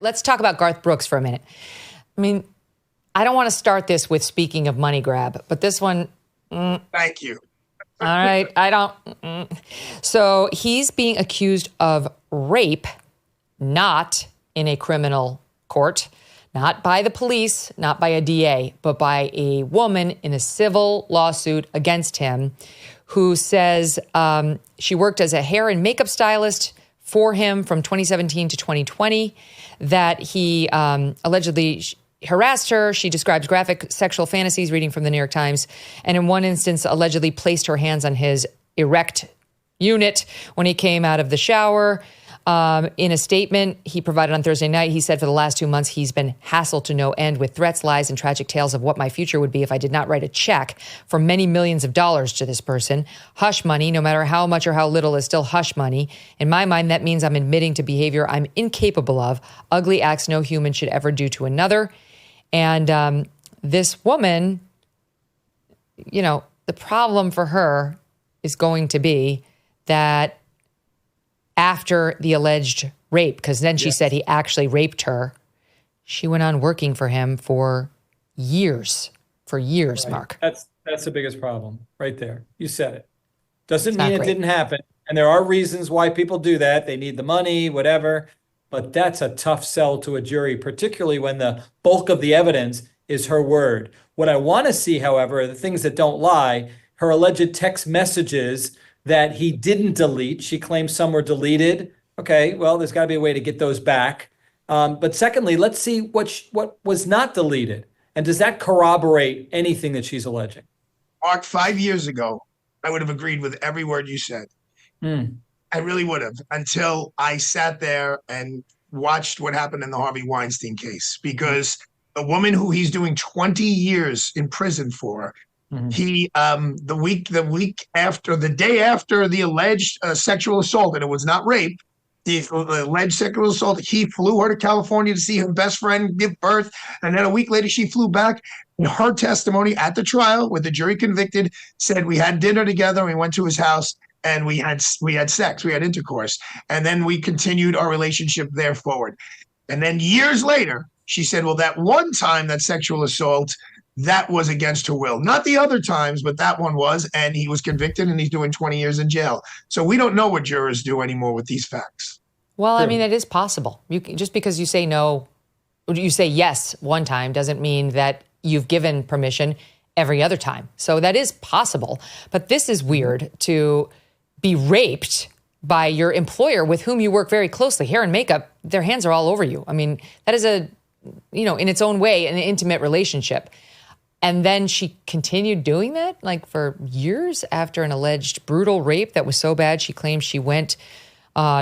Let's talk about Garth Brooks for a minute. I mean, I don't want to start this with speaking of money grab, but this one... Thank you. All right, I don't... So he's being accused of rape, not in a criminal court, not by the police, not by a DA, but by a woman in a civil lawsuit against him who says she worked as a hair and makeup stylist for him from 2017 to 2020, that he allegedly harassed her. She describes graphic sexual fantasies, reading from the New York Times, and in one instance allegedly placed her hands on his erect unit when he came out of the shower. In a statement he provided on Thursday night, he said for the last 2 months, he's been hassled to no end with threats, lies, and tragic tales of what my future would be if I did not write a check for many millions of dollars to this person. Hush money, no matter how much or how little, is still hush money. In my mind, that means I'm admitting to behavior I'm incapable of. Ugly acts no human should ever do to another. And this woman, you know, the problem for her is going to be that after the alleged rape, because then she said he actually raped her, she went on working for him for years, right. Mark. That's the biggest problem right there. You said it. Doesn't mean it didn't happen. And there are reasons why people do that. They need the money, whatever. But that's a tough sell to a jury, particularly when the bulk of the evidence is her word. What I want to see, however, are the things that don't lie. Her alleged text messages that he didn't delete. She claims some were deleted. Okay, well, there's got to be a way to get those back. But secondly, let's see what was not deleted. And does that corroborate anything that she's alleging? Mark, 5 years ago, I would have agreed with every word you said. I really would have, until I sat there and watched what happened in the Harvey Weinstein case. Because the woman who he's doing 20 years in prison for, he the day after the alleged sexual assault, and it was not rape, the alleged sexual assault, he flew her to California to see her best friend give birth, and then a week later she flew back. And her testimony at the trial, with the jury convicted, said we had dinner together, we went to his house, and we had sex, we had intercourse, and then we continued our relationship there forward. And then years later, she said, well, that one time, that sexual assault, that was against her will. Not the other times, but that one was, and he was convicted and he's doing 20 years in jail. So we don't know what jurors do anymore with these facts. Well, I mean, it is possible. Just because you say no, you say yes one time doesn't mean that you've given permission every other time. So that is possible. But this is weird, to be raped by your employer with whom you work very closely. Hair and makeup, their hands are all over you. I mean, that is in its own way, an intimate relationship. And then she continued doing that, like, for years after an alleged brutal rape that was so bad she claimed she went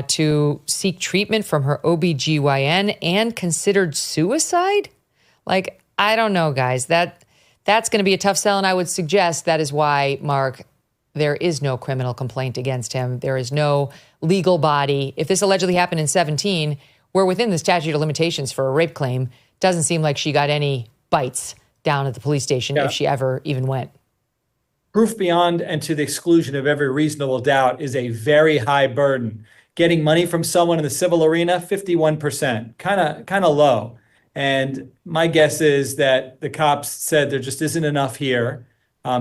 to seek treatment from her OBGYN and considered suicide. Like, I don't know, guys. That's going to be a tough sell, and I would suggest that is why, Mark, there is no criminal complaint against him. There is no legal body. If this allegedly happened in 2017, we're within the statute of limitations for a rape claim. Doesn't seem like she got any bites down at the police station, if she ever even went. Proof beyond and to the exclusion of every reasonable doubt is a very high burden. Getting money from someone in the civil arena, 51%, kind of low. And my guess is that the cops said there just isn't enough here.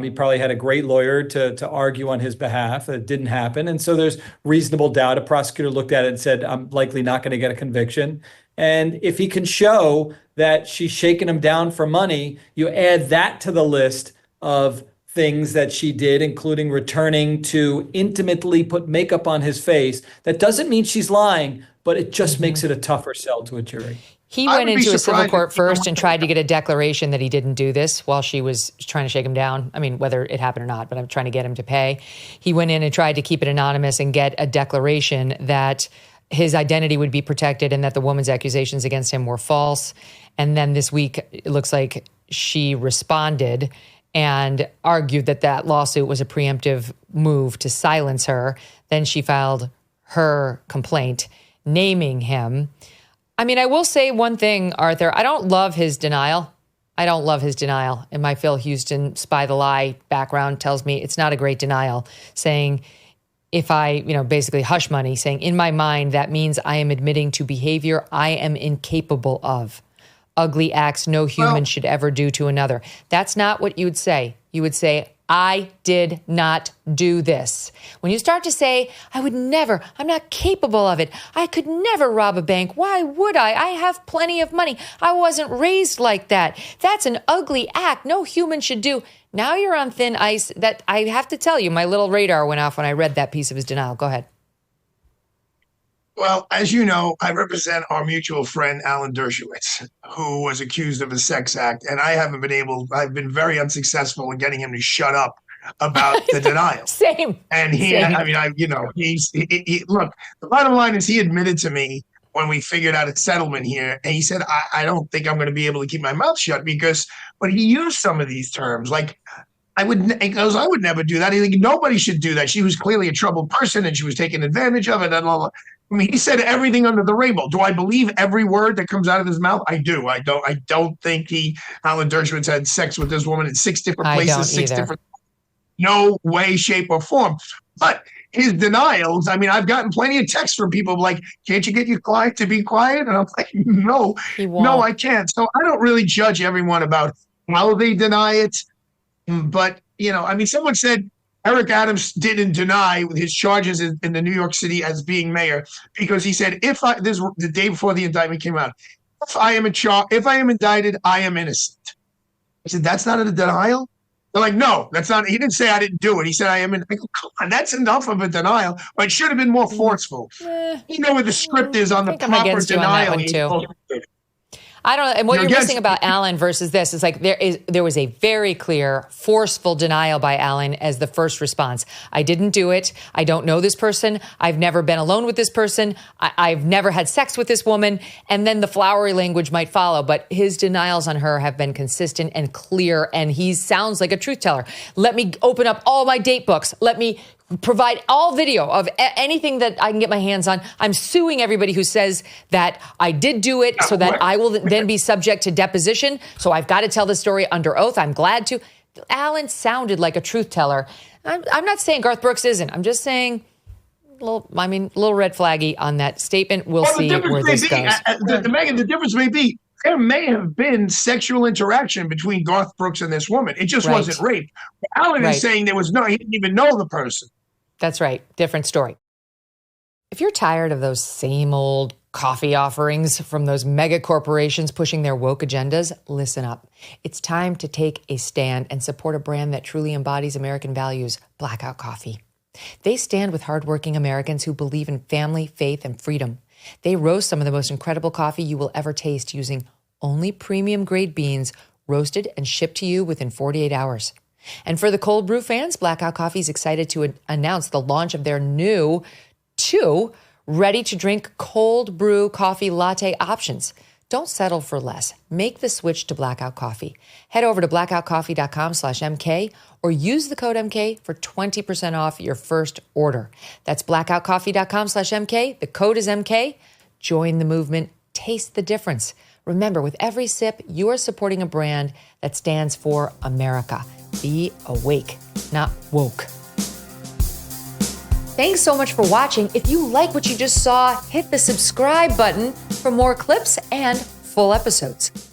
He probably had a great lawyer to argue on his behalf. It didn't happen. And so there's reasonable doubt. A prosecutor looked at it and said, I'm likely not going to get a conviction. And if he can show that she's shaking him down for money, you add that to the list of things that she did, including returning to intimately put makeup on his face. That doesn't mean she's lying, but it just makes it a tougher sell to a jury. He went into a civil court first and tried to get a declaration that he didn't do this while she was trying to shake him down. I mean, whether it happened or not, but I'm trying to get him to pay. He went in and tried to keep it anonymous and get a declaration that his identity would be protected and that the woman's accusations against him were false. And then this week, it looks like she responded and argued that that lawsuit was a preemptive move to silence her. Then she filed her complaint naming him. I mean, I will say one thing, Arthur. I don't love his denial. And my Phil Houston Spy the Lie background tells me it's not a great denial, saying if I, basically hush money, saying in my mind, that means I am admitting to behavior I am incapable of. Ugly acts no human should ever do to another. That's not what you would say. You would say, I did not do this. When you start to say, I would never, I'm not capable of it. I could never rob a bank. Why would I? I have plenty of money. I wasn't raised like that. That's an ugly act no human should do. Now you're on thin ice. That I have to tell you, my little radar went off when I read that piece of his denial. Go ahead. Well, as you know, I represent our mutual friend, Alan Dershowitz, who was accused of a sex act. And I've been very unsuccessful in getting him to shut up about the denial. Same. And look, the bottom line is he admitted to me when we figured out a settlement here. And he said, I don't think I'm going to be able to keep my mouth shut but he used some of these terms like, I would never do that. Nobody should do that. She was clearly a troubled person and she was taking advantage of it. And blah, blah. I mean, he said everything under the rainbow. Do I believe every word that comes out of his mouth? I do. I don't think Alan Dershowitz had sex with this woman in 6 different places, no way, shape, or form. But his denials, I mean, I've gotten plenty of texts from people like, can't you get your client to be quiet? And I'm like, no, I can't. So I don't really judge everyone about how they deny it. But, someone said Eric Adams didn't deny his charges in the New York City as being mayor because he said, the day before the indictment came out, if I am indicted, I am innocent. I said, that's not a denial? They're like, no, that's not. He didn't say I didn't do it. He said I am in. I go, come on, that's enough of a denial. But it should have been more forceful. You know what the script is on the proper denial. I don't know. And what you're missing about Alan versus this is like there was a very clear, forceful denial by Alan as the first response. I didn't do it. I don't know this person. I've never been alone with this person. I've never had sex with this woman. And then the flowery language might follow. But his denials on her have been consistent and clear. And he sounds like a truth teller. Let me open up all my date books. Let me provide all video of anything that I can get my hands on. I'm suing everybody who says that I did do it so that I will then be subject to deposition. So I've got to tell the story under oath. I'm glad to. Alan sounded like a truth teller. I'm not saying Garth Brooks isn't. I'm just saying a little red flaggy on that statement. We'll see where this goes. Megyn, the difference may be there may have been sexual interaction between Garth Brooks and this woman. It just wasn't rape. Alan is saying he didn't even know the person. That's right. Different story. If you're tired of those same old coffee offerings from those mega corporations pushing their woke agendas, listen up. It's time to take a stand and support a brand that truly embodies American values, Blackout Coffee. They stand with hardworking Americans who believe in family, faith, and freedom. They roast some of the most incredible coffee you will ever taste using only premium grade beans, roasted and shipped to you within 48 hours. And for the cold brew fans, Blackout Coffee is excited to announce the launch of their new 2 ready-to-drink cold brew coffee latte options. Don't settle for less. Make the switch to Blackout Coffee. Head over to blackoutcoffee.com/MK or use the code MK for 20% off your first order. That's blackoutcoffee.com/MK. The code is MK. Join the movement. Taste the difference. Remember, with every sip, you are supporting a brand that stands for America. Be awake, not woke. Thanks so much for watching. If you like what you just saw, hit the subscribe button for more clips and full episodes.